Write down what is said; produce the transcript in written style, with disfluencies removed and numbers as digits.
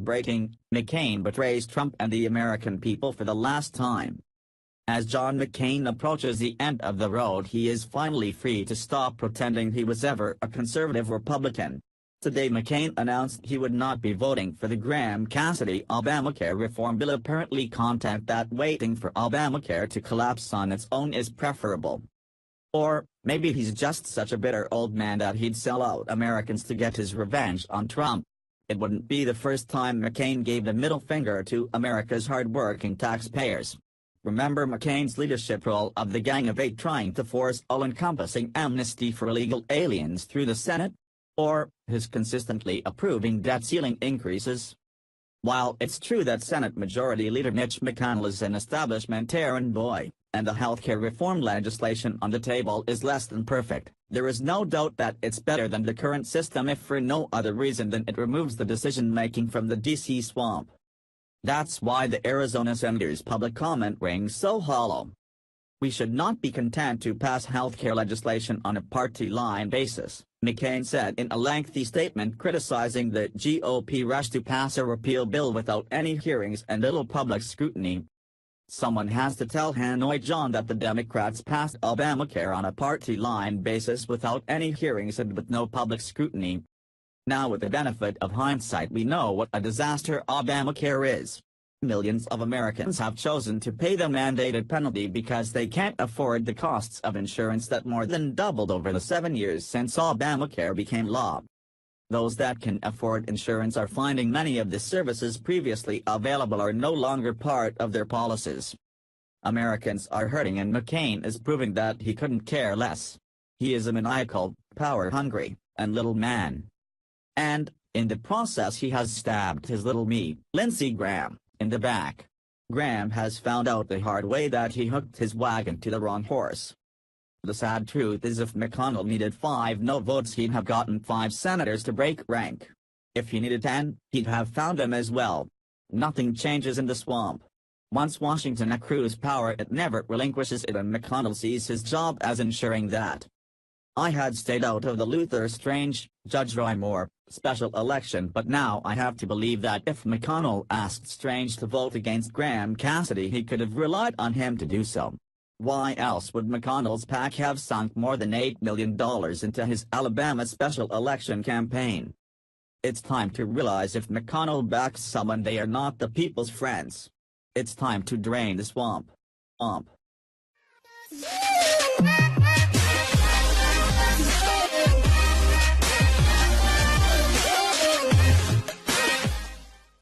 heartbreaking, McCain betrays Trump and the American people for the last time. As John McCain approaches the end of the road, he is finally free to stop pretending he was ever a conservative Republican. Today McCain announced he would not be voting for the Graham-Cassidy Obamacare reform bill, apparently content that waiting for Obamacare to collapse on its own is preferable. Or, maybe he's just such a bitter old man that he'd sell out Americans to get his revenge on Trump. It wouldn't be the first time McCain gave the middle finger to America's hard-working taxpayers. Remember McCain's leadership role of the Gang of Eight trying to force all-encompassing amnesty for illegal aliens through the Senate? Or his consistently approving debt ceiling increases? While it's true that Senate Majority Leader Mitch McConnell is an establishment errand boy, and the healthcare reform legislation on the table is less than perfect, there is no doubt that it's better than the current system, if for no other reason than it removes the decision-making from the D.C. swamp. That's why the Arizona senator's public comment rings so hollow. We should not be content to pass healthcare legislation on a party line basis, McCain said in a lengthy statement criticizing the GOP rush to pass a repeal bill without any hearings and little public scrutiny. Someone has to tell Hanoi John that the Democrats passed Obamacare on a party line basis without any hearings and with no public scrutiny. Now, with the benefit of hindsight, we know what a disaster Obamacare is. Millions of Americans have chosen to pay the mandated penalty because they can't afford the costs of insurance that more than doubled over the 7 years since Obamacare became law. Those that can afford insurance are finding many of the services previously available are no longer part of their policies. Americans are hurting, and McCain is proving that he couldn't care less. He is a maniacal, power-hungry, and little man. And, in the process, he has stabbed his little me, Lindsey Graham, in the back. Graham has found out the hard way that he hooked his wagon to the wrong horse. The sad truth is, if McConnell needed 5 no votes, he'd have gotten 5 senators to break rank. If he needed 10, he'd have found them as well. Nothing changes in the swamp. Once Washington accrues power, it never relinquishes it, and McConnell sees his job as ensuring that. I had stayed out of the Luther Strange, Judge Roy Moore, special election, but now I have to believe that if McConnell asked Strange to vote against Graham-Cassidy, he could have relied on him to do so. Why else would McConnell's PAC have sunk more than $8 million into his Alabama special election campaign? It's time to realize, if McConnell backs someone, they are not the people's friends. It's time to drain the swamp.